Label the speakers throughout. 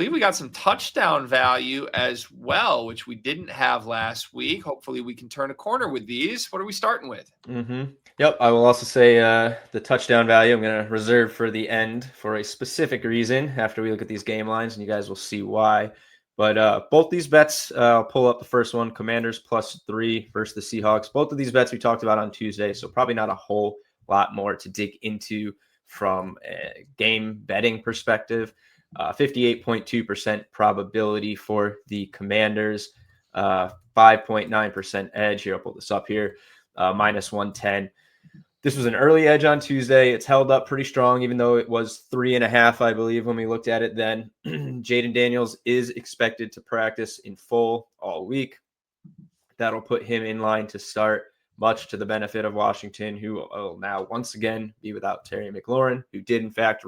Speaker 1: believe we got some touchdown value as well, which we didn't have last week. Hopefully we can turn a corner with these. What are we starting with?
Speaker 2: Yep, I will also say the touchdown value I'm going to reserve for the end for a specific reason after we look at these game lines, and you guys will see why. But both these bets, I'll pull up the first one, Commanders +3 versus the Seahawks. Both of these bets we talked about on Tuesday, so probably not a whole lot more to dig into from a game betting perspective. 58.2% probability for the Commanders, 5.9% edge. Here, I'll pull this up here, -110. This was an early edge on Tuesday. It's held up pretty strong, even though it was 3.5, I believe, when we looked at it then. Jayden Daniels is expected to practice in full all week. That'll put him in line to start, much to the benefit of Washington, who will now once again be without Terry McLaurin, who did in fact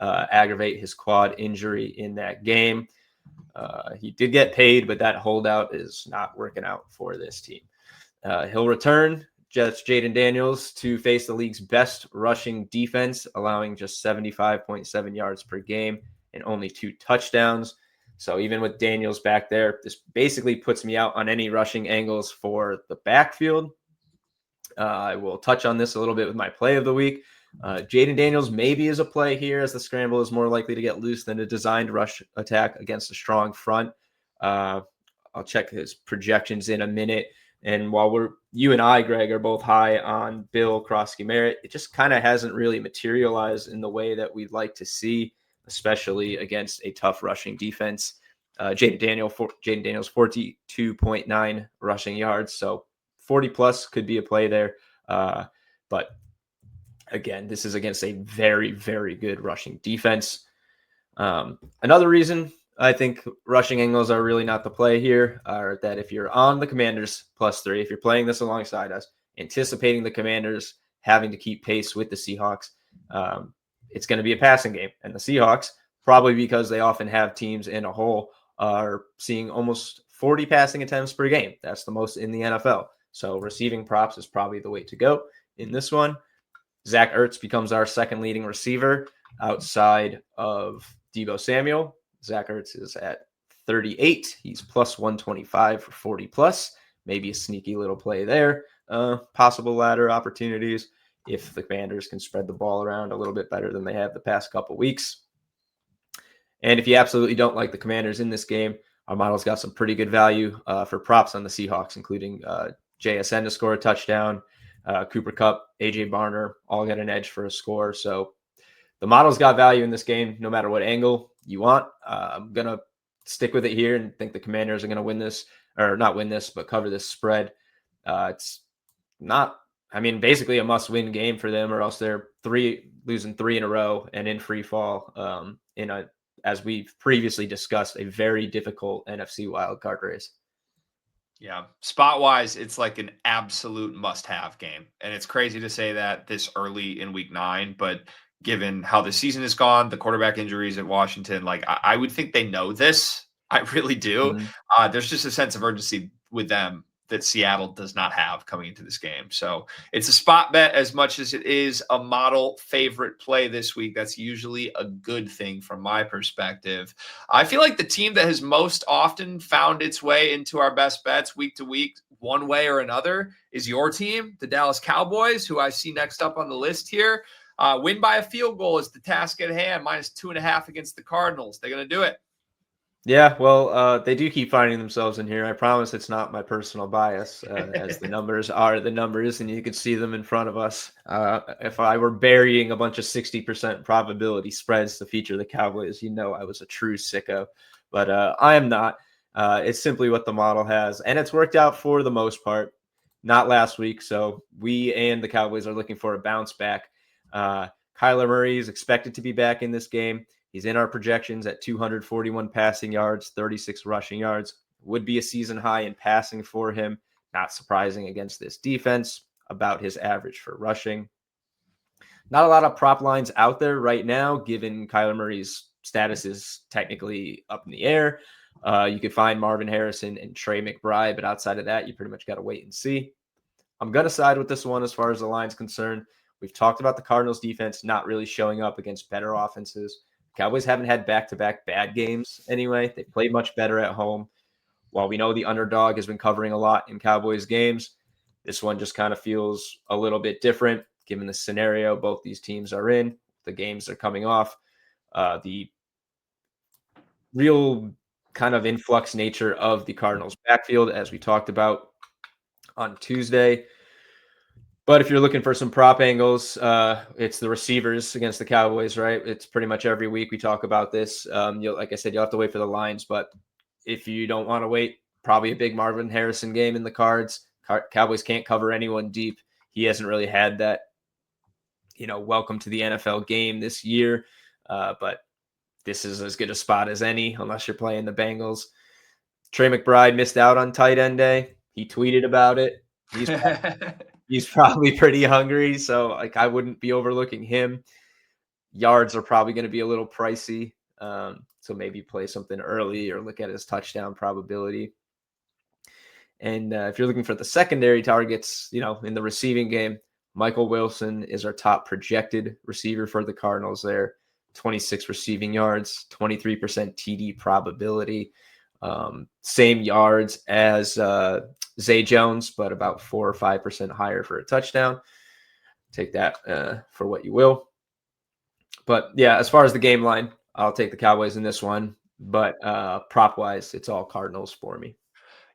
Speaker 2: aggravate his quad injury in that game. He did get paid, but that holdout is not working out for this team. He'll return, just Jayden Daniels, to face the league's best rushing defense, allowing just 75.7 yards per game and only 2 touchdowns. So even with Daniels back there, this basically puts me out on any rushing angles for the backfield. I will touch on this a little bit with my play of the week. Jayden Daniels maybe is a play here, as the scramble is more likely to get loose than a designed rush attack against a strong front. I'll check his projections in a minute. And while you and I, Greg, are both high on Bill Krosky-Merritt, it just kind of hasn't really materialized in the way that we'd like to see, especially against a tough rushing defense. Jayden Daniels, 42.9 rushing yards, so 40 plus could be a play there. But again, this is against a very, very good rushing defense. Another reason I think rushing angles are really not the play here are that if you're on the Commanders +3, if you're playing this alongside us, anticipating the Commanders having to keep pace with the Seahawks, it's going to be a passing game. And the Seahawks, probably because they often have teams in a hole, are seeing almost 40 passing attempts per game. That's the most in the NFL. So receiving props is probably the way to go in this one. Zach Ertz becomes our second leading receiver outside of Deebo Samuel. Zach Ertz is at 38. He's +125 for 40 plus. Maybe a sneaky little play there. Possible ladder opportunities if the Commanders can spread the ball around a little bit better than they have the past couple weeks. And if you absolutely don't like the Commanders in this game, our model's got some pretty good value for props on the Seahawks, including JSN to score a touchdown, Cooper Kupp, AJ Barner, all get an edge for a score. So the model's got value in this game, no matter what angle you want. I'm going to stick with it here and think the Commanders are going to win this, or not win this, but cover this spread. It's not, basically a must-win game for them, or else they're losing 3 in a row and in free fall as we've previously discussed, a very difficult NFC wildcard race.
Speaker 1: Yeah. Spot-wise, it's like an absolute must-have game. And it's crazy to say that this early in week 9, but given how the season has gone, the quarterback injuries at Washington, like I would think they know this. I really do.
Speaker 2: Mm-hmm.
Speaker 1: There's just a sense of urgency with them that Seattle does not have coming into this game. So it's a spot bet as much as it is a model favorite play this week. That's usually a good thing from my perspective. I feel like the team that has most often found its way into our best bets week to week, one way or another, is your team, the Dallas Cowboys, who I see next up on the list here. Win by a field goal is the task at hand, -2.5 against the Cardinals. They're going to do it.
Speaker 2: Yeah, well, they do keep finding themselves in here. I promise it's not my personal bias, as the numbers are the numbers, and you can see them in front of us. If I were burying a bunch of 60% probability spreads to feature the Cowboys, I was a true sicko. But I am not. It's simply what the model has, and it's worked out for the most part. Not last week, so we and the Cowboys are looking for a bounce back. Kyler Murray is expected to be back in this game. He's in our projections at 241 passing yards, 36 rushing yards. Would be a season high in passing for him. Not surprising against this defense. About his average for rushing. Not a lot of prop lines out there right now, given Kyler Murray's status is technically up in the air. You could find Marvin Harrison and Trey McBride, but outside of that, you pretty much got to wait and see. I'm going to side with this one as far as the line's concerned. We've talked about the Cardinals defense not really showing up against better offenses. Cowboys haven't had back-to-back bad games anyway. They played much better at home. While we know the underdog has been covering a lot in Cowboys games, this one just kind of feels a little bit different given the scenario both these teams are in. The games are coming off. The real kind of influx nature of the Cardinals backfield, as we talked about on Tuesday. But if you're looking for some prop angles, it's the receivers against the Cowboys, right? It's pretty much every week we talk about this. Like I said, you'll have to wait for the lines, but if you don't want to wait, probably a big Marvin Harrison game in the cards. Cowboys can't cover anyone deep. He hasn't really had that, welcome to the NFL game this year. But this is as good a spot as any, unless you're playing the Bengals. Trey McBride missed out on tight end day. He tweeted about it. He's probably pretty hungry, so I wouldn't be overlooking him. Yards are probably going to be a little pricey, so maybe play something early or look at his touchdown probability. And if you're looking for the secondary targets, in the receiving game, Michael Wilson is our top projected receiver for the Cardinals there. 26 receiving yards, 23% TD probability. Same yards as Zay Jones, but about 4 or 5% higher for a touchdown. Take that for what you will. But yeah, as far as the game line, I'll take the Cowboys in this one. But prop wise, it's all Cardinals for me.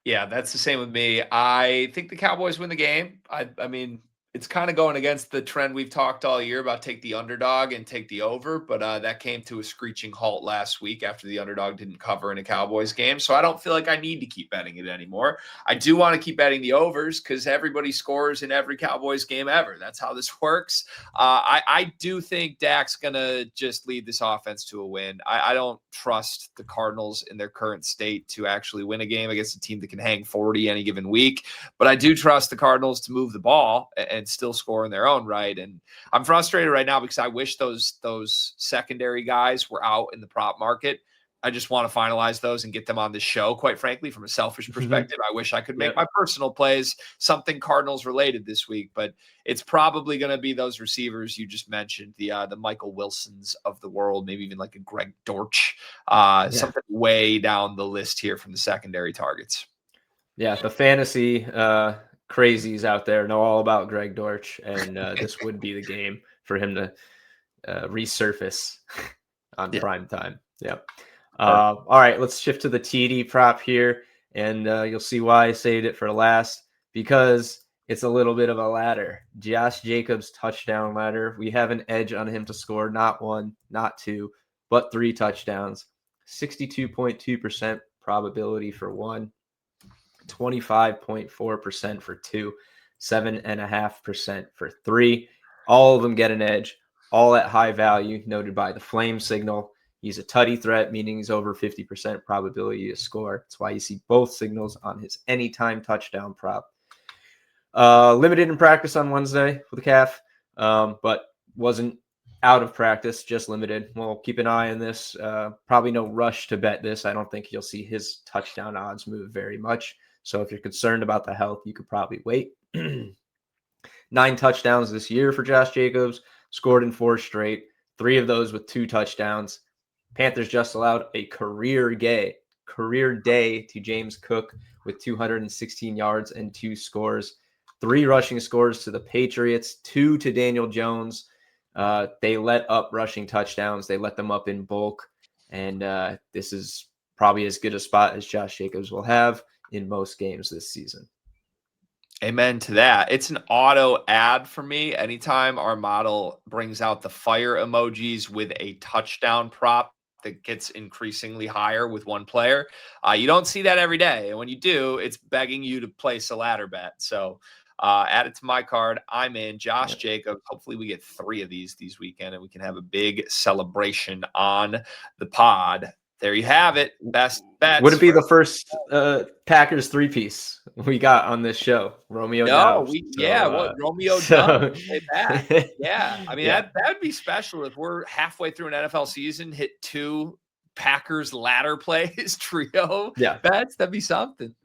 Speaker 1: Yeah, that's the same with me. I think the Cowboys win the game. I mean, it's kind of going against the trend we've talked all year about take the underdog and take the over, but that came to a screeching halt last week after the underdog didn't cover in a Cowboys game. So I don't feel like I need to keep betting it anymore. I do want to keep betting the overs because everybody scores in every Cowboys game ever. That's how this works. I do think Dak's going to just lead this offense to a win. I don't trust the Cardinals in their current state to actually win a game against a team that can hang 40 any given week, but I do trust the Cardinals to move the ball and still score in their own right. And I'm frustrated right now because I wish those secondary guys were out in the prop market. I just want to finalize those and get them on the show. Quite frankly, from a selfish perspective, I wish I could make my personal plays something Cardinals related this week, but it's probably going to be those receivers you just mentioned, the Michael Wilsons of the world, maybe even like a Greg Dortch, something way down the list here from the secondary targets.
Speaker 2: Yeah, the fantasy crazies out there know all about Greg Dortch, and this would be the game for him to resurface on prime time. Yep. All right, let's shift to the TD prop here, and you'll see why I saved it for last, because it's a little bit of a ladder. Josh Jacobs touchdown ladder. We have an edge on him to score not 1, not 2, but 3 touchdowns. 62.2% probability for 1. 25.4% for 2, 7.5% for 3. All of them get an edge, all at high value, noted by the flame signal. He's a tutty threat, meaning he's over 50% probability to score. That's why you see both signals on his anytime touchdown prop. Limited in practice on Wednesday with the calf, but wasn't out of practice, just limited. We'll keep an eye on this. Probably no rush to bet this. I don't think you'll see his touchdown odds move very much. So if you're concerned about the health, you could probably wait. 9 touchdowns this year for Josh Jacobs, scored in 4 straight, 3 of those with 2 touchdowns. Panthers just allowed a career day to James Cook with 216 yards and 2 scores. 3 rushing scores to the Patriots, 2 to Daniel Jones. They let up rushing touchdowns. They let them up in bulk. And this is probably as good a spot as Josh Jacobs will have in most games this season.
Speaker 1: Amen to that. It's an auto ad for me. Anytime our model brings out the fire emojis with a touchdown prop that gets increasingly higher with one player, you don't see that every day. And when you do, it's begging you to place a ladder bet. So add it to my card. I'm in. Josh Jacobs. Hopefully we get 3 of these weekend and we can have a big celebration on the pod. There you have it. Best bets.
Speaker 2: Would it be the first Packers 3-piece we got on this show? Romeo Doubs.
Speaker 1: Romeo Doubs. Yeah. I mean, that'd be special if we're halfway through an NFL season, hit 2 Packers ladder plays, trio bets. That'd be something.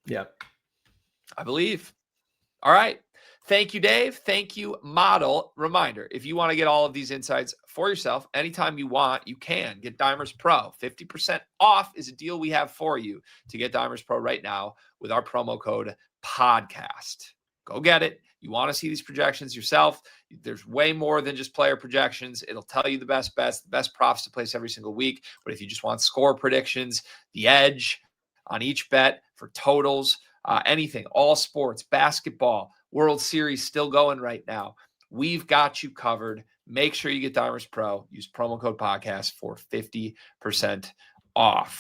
Speaker 2: Yeah.
Speaker 1: I believe. All right. Thank you, Dave. Thank you, Model. Reminder, if you want to get all of these insights for yourself anytime you want, you can get Dimers Pro. 50% off is a deal we have for you to get Dimers Pro right now with our promo code podcast. Go get it. You want to see these projections yourself. There's way more than just player projections. It'll tell you the best bets, the best props to place every single week. But if you just want score predictions, the edge on each bet for totals, anything, all sports, basketball, World Series still going right now. We've got you covered. Make sure you get Dimers Pro. Use promo code podcast for 50% off.